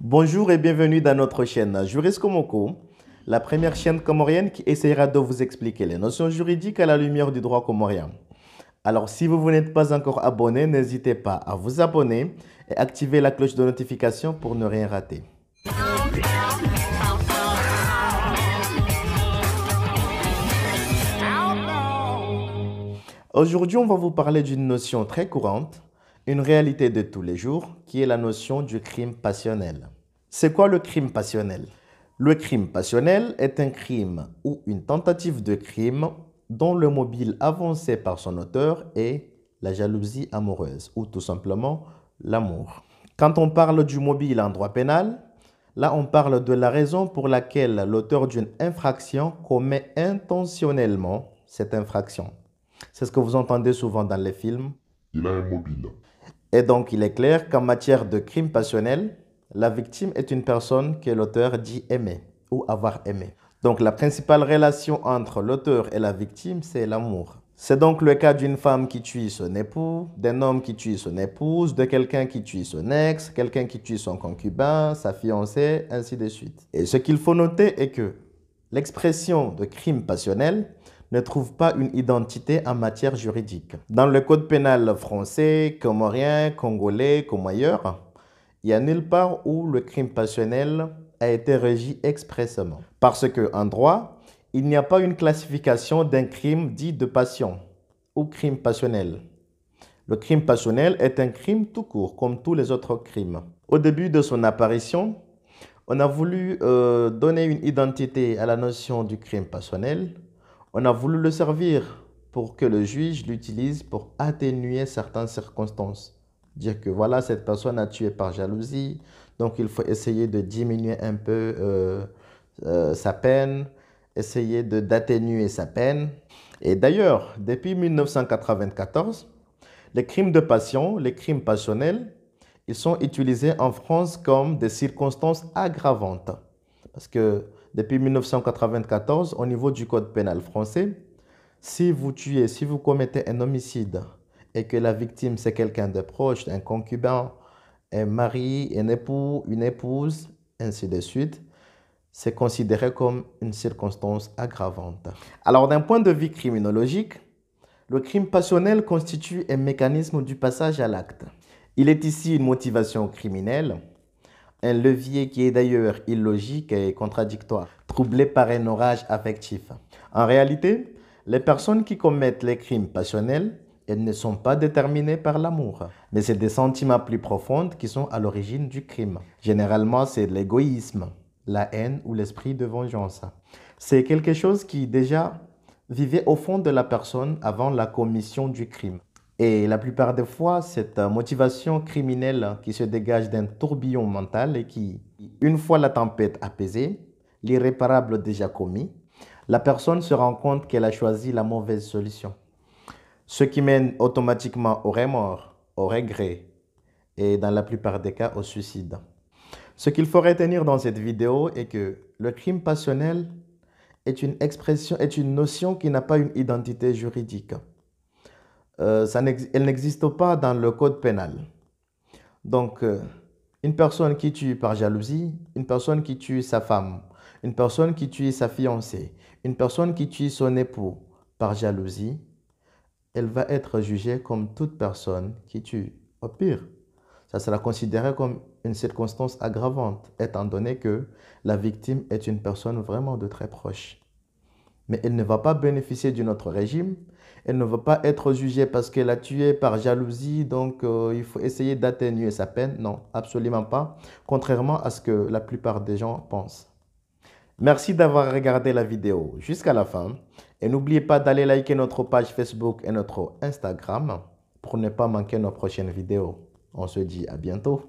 Bonjour et bienvenue dans notre chaîne Juriste Komoko, la première chaîne comorienne qui essaiera de vous expliquer les notions juridiques à la lumière du droit comorien. Alors si vous n'êtes pas encore abonné, n'hésitez pas à vous abonner et activer la cloche de notification pour ne rien rater. Aujourd'hui, on va vous parler d'une notion très courante, une réalité de tous les jours, qui est la notion du crime passionnel. C'est quoi le crime passionnel? Le crime passionnel est un crime ou une tentative de crime dont le mobile avancé par son auteur est la jalousie amoureuse ou tout simplement l'amour. Quand on parle du mobile en droit pénal, là on parle de la raison pour laquelle l'auteur d'une infraction commet intentionnellement cette infraction. C'est ce que vous entendez souvent dans les films. Il a un mobile. Et donc, il est clair qu'en matière de crime passionnel, la victime est une personne que l'auteur dit aimer ou avoir aimé. Donc, la principale relation entre l'auteur et la victime, c'est l'amour. C'est donc le cas d'une femme qui tue son époux, d'un homme qui tue son épouse, de quelqu'un qui tue son ex, quelqu'un qui tue son concubin, sa fiancée, ainsi de suite. Et ce qu'il faut noter est que l'expression de crime passionnel ne trouve pas une identité en matière juridique. Dans le code pénal français, comorien, congolais, comme ailleurs, il n'y a nulle part où le crime passionnel a été régi expressément. Parce qu'en droit, il n'y a pas une classification d'un crime dit de passion ou crime passionnel. Le crime passionnel est un crime tout court, comme tous les autres crimes. Au début de son apparition, on a voulu donner une identité à la notion du crime passionnel. On a voulu le servir pour que le juge l'utilise pour atténuer certaines circonstances. Dire que voilà, cette personne a tué par jalousie, donc il faut essayer de diminuer un peu sa peine, essayer d'atténuer sa peine. Et d'ailleurs, depuis 1994, les crimes de passion, les crimes passionnels, ils sont utilisés en France comme des circonstances aggravantes. Parce que depuis 1994, au niveau du code pénal français, si vous tuez, si vous commettez un homicide et que la victime c'est quelqu'un de proche, un concubin, un mari, un époux, une épouse, ainsi de suite, c'est considéré comme une circonstance aggravante. Alors d'un point de vue criminologique, le crime passionnel constitue un mécanisme du passage à l'acte. Il est ici une motivation criminelle, un levier qui est d'ailleurs illogique et contradictoire, troublé par un orage affectif. En réalité, les personnes qui commettent les crimes passionnels, elles ne sont pas déterminées par l'amour, mais c'est des sentiments plus profonds qui sont à l'origine du crime. Généralement, c'est l'égoïsme, la haine ou l'esprit de vengeance. C'est quelque chose qui déjà vivait au fond de la personne avant la commission du crime. Et la plupart des fois, cette motivation criminelle qui se dégage d'un tourbillon mental et qui, une fois la tempête apaisée, l'irréparable déjà commis, la personne se rend compte qu'elle a choisi la mauvaise solution. Ce qui mène automatiquement au remords, au regret et dans la plupart des cas au suicide. Ce qu'il faut retenir dans cette vidéo est que le crime passionnel est une expression, est une notion qui n'a pas une identité juridique. Elle n'existe pas dans le code pénal. Donc, une personne qui tue par jalousie, une personne qui tue sa femme, une personne qui tue sa fiancée, une personne qui tue son époux par jalousie, elle va être jugée comme toute personne qui tue. Au pire, ça sera considéré comme une circonstance aggravante, étant donné que la victime est une personne vraiment de très proche. Mais elle ne va pas bénéficier d'un autre régime. Elle ne va pas être jugée parce qu'elle a tué par jalousie, donc il faut essayer d'atténuer sa peine. Non, absolument pas, contrairement à ce que la plupart des gens pensent. Merci d'avoir regardé la vidéo jusqu'à la fin. Et n'oubliez pas d'aller liker notre page Facebook et notre Instagram pour ne pas manquer nos prochaines vidéos. On se dit à bientôt.